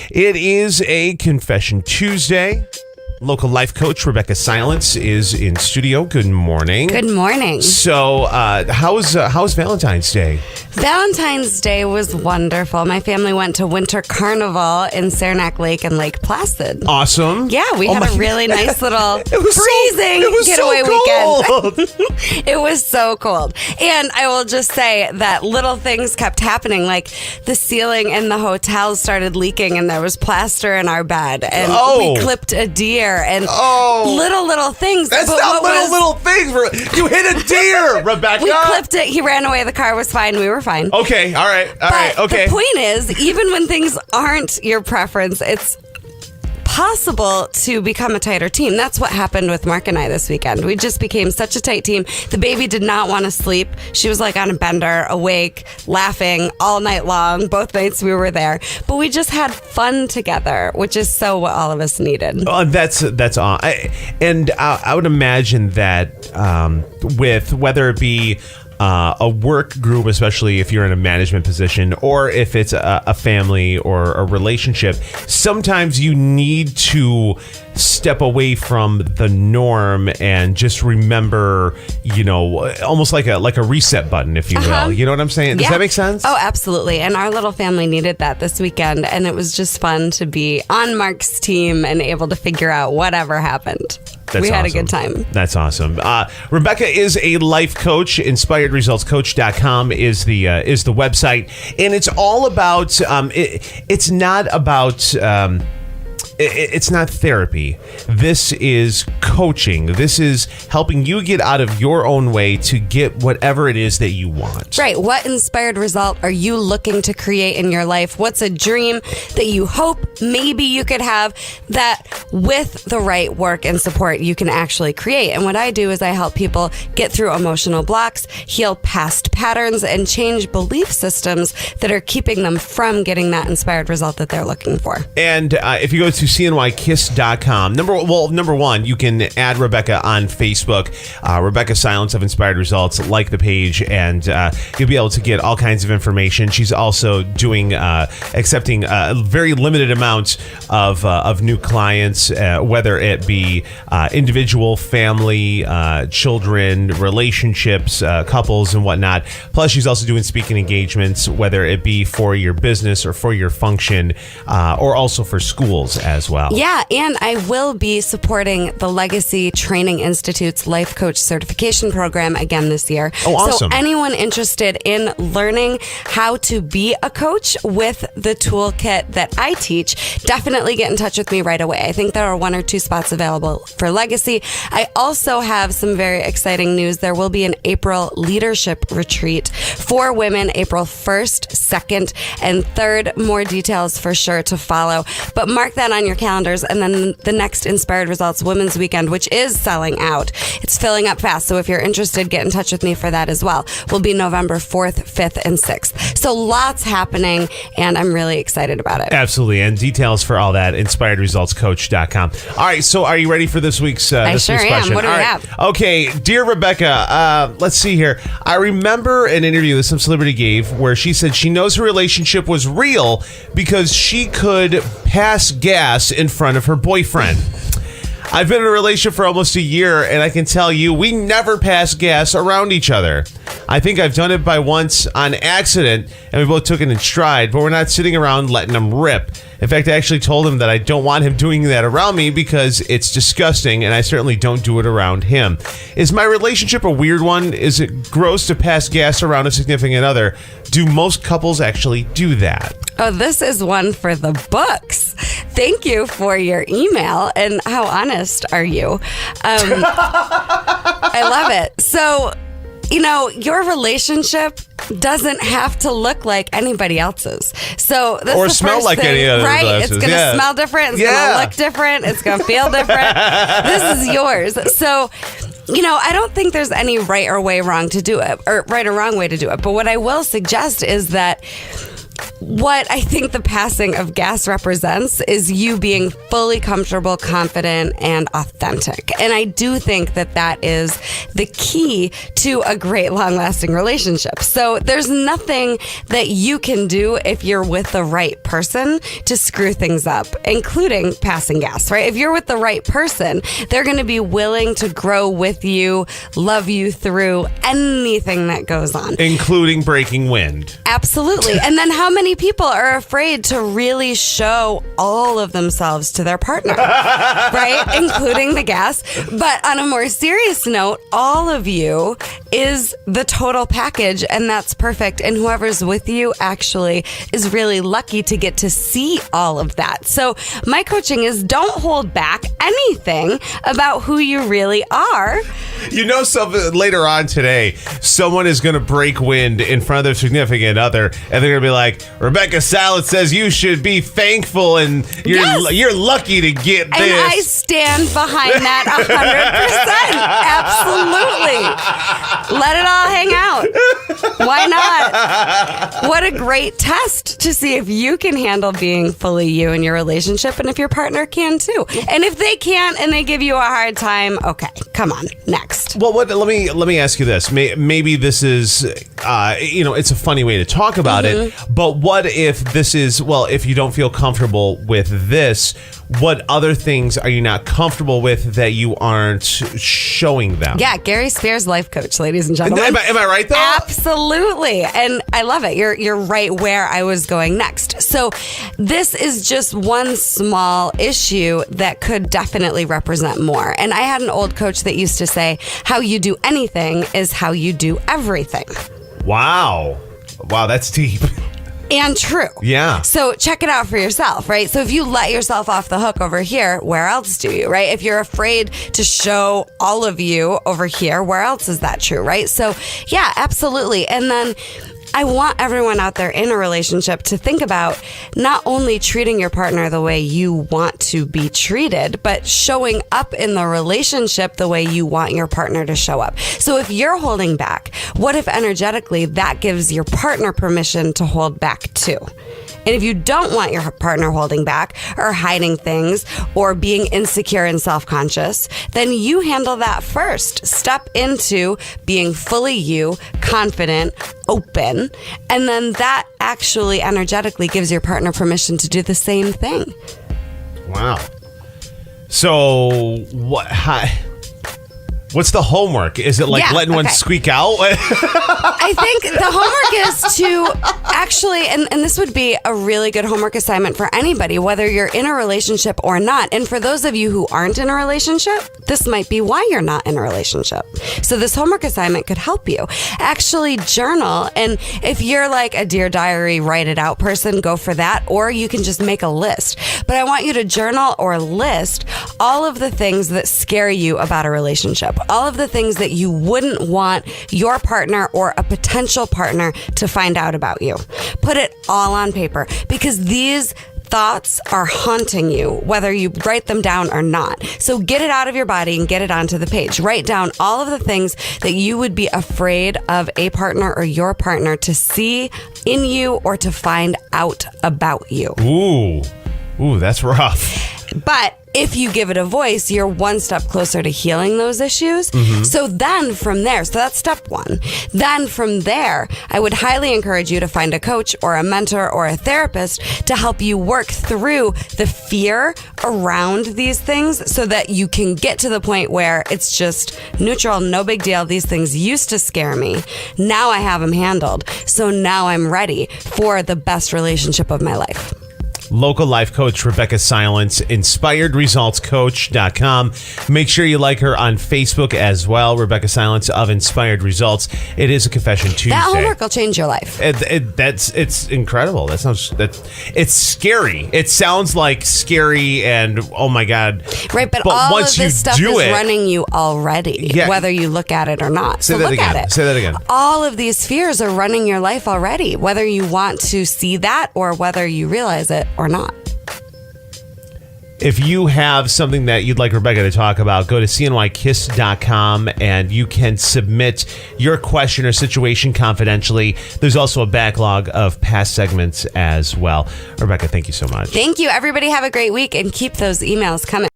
It is a Confession Tuesday. Local life coach Rebecca Silence is in studio. Good morning. Good morning. So, how's Valentine's Day? Valentine's Day was wonderful. My family went to Winter Carnival in Saranac Lake and Lake Placid. Awesome. Yeah, we had a really nice little freezing getaway so weekend. It was so cold. And I will just say that little things kept happening. Like the ceiling in the hotel started leaking and there was plaster in our bed. And we clipped a deer and little things. That's not little things. You hit a deer, Rebecca. We clipped it. He ran away. The car was fine. We were fine. Okay. All right. Okay. The point is, even when things aren't your preference, it's possible to become a tighter team. That's what happened with Mark and I this weekend. We just became such a tight team. The baby did not want to sleep. She was like on a bender, awake, laughing all night long. Both nights we were there. But we just had fun together, which is so what all of us needed. That's all. I would imagine that with whether it be a work group, especially if you're in a management position, or if it's a family or a relationship, sometimes you need to step away from the norm and just remember, almost like a reset button, if you will. You know what I'm saying? Does that make sense? Oh, absolutely. And our little family needed that this weekend, and it was just fun to be on Mark's team and able to figure out whatever happened. We had a good time. That's awesome. Rebecca is a life coach. InspiredResultsCoach.com is the website, and it's all about. It's not about. It's not therapy. This is coaching. This is helping you get out of your own way to get whatever it is that you want. Right. What inspired result are you looking to create in your life? What's a dream that you hope maybe you could have that with the right work and support you can actually create? And what I do is I help people get through emotional blocks, heal past patterns, and change belief systems that are keeping them from getting that inspired result that they're looking for. And if you go to cnykiss.com. Number one, you can add Rebecca on Facebook. Rebecca Silence of Inspired Results. Like the page, and you'll be able to get all kinds of information. She's also accepting a very limited amount of new clients, whether it be individual, family, children, relationships, couples, and whatnot. Plus, she's also doing speaking engagements, whether it be for your business or for your function, or also for schools as well. Yeah, and I will be supporting the Legacy Training Institute's Life Coach Certification Program again this year. Oh, awesome. So anyone interested in learning how to be a coach with the toolkit that I teach, definitely get in touch with me right away. I think there are 1 or 2 spots available for Legacy. I also have some very exciting news. There will be an April leadership retreat for women, April 1st, 2nd, and 3rd. More details for sure to follow. But mark that on your calendars, and then the next Inspired Results Women's Weekend, which is selling out. It's filling up fast, so if you're interested, get in touch with me for that as well. Will be November 4th, 5th, and 6th. So lots happening, and I'm really excited about it. Absolutely, and details for all that, InspiredResultsCoach.com. All right, so are you ready for this week's I sure am. question? What do we have? Okay, dear Rebecca, let's see here. I remember an interview that some celebrity gave where she said she knows her relationship was real because she could pass gas in front of her boyfriend. I've been in a relationship for almost a year, and I can tell you, we never pass gas around each other. I think I've done it by once on accident, and we both took it in stride, but we're not sitting around letting him rip. In fact, I actually told him that I don't want him doing that around me because it's disgusting, and I certainly don't do it around him. Is my relationship a weird one? Is it gross to pass gas around a significant other? Do most couples actually do that? Oh, this is one for the books. Thank you for your email, and how honest are you? I love it. So, your relationship doesn't have to look like anybody else's. So that's or the smell first like thing, any other right? glasses. It's going to smell different. It's going to look different. It's going to feel different. This is yours. So, I don't think there's any right or wrong way to do it. But what I will suggest is that what I think the passing of gas represents is you being fully comfortable, confident, and authentic. And I do think that that is the key to a great long-lasting relationship. So there's nothing that you can do if you're with the right person to screw things up, including passing gas, right? If you're with the right person, they're going to be willing to grow with you, love you through anything that goes on. Including breaking wind. Absolutely. And then how many people are afraid to really show all of themselves to their partner, right? Including the gas. But on a more serious note, all of you is the total package, and that's perfect. And whoever's with you actually is really lucky to get to see all of that. So my coaching is don't hold back anything about who you really are. You know, something later on today, someone is going to break wind in front of their significant other, and they're going to be like, Rebecca Salad says you should be thankful, and you're lucky to get this. And I stand behind that 100%. Absolutely. Let it all hang out. Why not? What a great test to see if you can handle being fully you in your relationship, and if your partner can too. And if they can't and they give you a hard time, okay, come on, next. Well, let me ask you this. Maybe this is, it's a funny way to talk about it. But what if this is, if you don't feel comfortable with this, what other things are you not comfortable with that you aren't showing them? Yeah, Gary Spears, life coach, ladies and gentlemen. Am I right though? Absolutely. And I love it. You're right where I was going next. So this is just one small issue that could definitely represent more. And I had an old coach that used to say, how you do anything is how you do everything. Wow, that's deep. And true. Yeah. So check it out for yourself, right? So if you let yourself off the hook over here, where else do you, right? If you're afraid to show all of you over here, where else is that true, right? So yeah, absolutely. And then I want everyone out there in a relationship to think about not only treating your partner the way you want to be treated, but showing up in the relationship the way you want your partner to show up. So if you're holding back, what if energetically that gives your partner permission to hold back too? And if you don't want your partner holding back or hiding things or being insecure and self-conscious, then you handle that first. Step into being fully you, confident, open, and then that actually energetically gives your partner permission to do the same thing. Wow. So what's the homework? Is it like letting one squeak out? I think the homework is to actually, and this would be a really good homework assignment for anybody, whether you're in a relationship or not. And for those of you who aren't in a relationship, this might be why you're not in a relationship. So this homework assignment could help you. Actually journal. And if you're like a Dear Diary, write it out person, go for that. Or you can just make a list. But I want you to journal or list all of the things that scare you about a relationship. All of the things that you wouldn't want your partner or a potential partner to find out about you. Put it all on paper, because these thoughts are haunting you, whether you write them down or not. So get it out of your body and get it onto the page. Write down all of the things that you would be afraid of a partner or your partner to see in you or to find out about you. Ooh, that's rough. But if you give it a voice, you're one step closer to healing those issues. So then from there, so that's step one. Then from there, I would highly encourage you to find a coach or a mentor or a therapist to help you work through the fear around these things so that you can get to the point where it's just neutral, no big deal. These things used to scare me. Now I have them handled. So now I'm ready for the best relationship of my life. Local life coach Rebecca Silence, inspiredresultscoach.com. Make sure you like her on Facebook as well, Rebecca Silence of Inspired Results. It is a Confession Tuesday. That homework will change your life. It's incredible. It's scary. It sounds like scary and oh my God. Right, but all of this stuff is running you already, whether you look at it or not. Say that again. All of these fears are running your life already, whether you want to see that or whether you realize it or not. If you have something that you'd like Rebecca to talk about, go to cnykiss.com and you can submit your question or situation confidentially. There's also a backlog of past segments as well. Rebecca, thank you so much. Thank you. Everybody have a great week and keep those emails coming.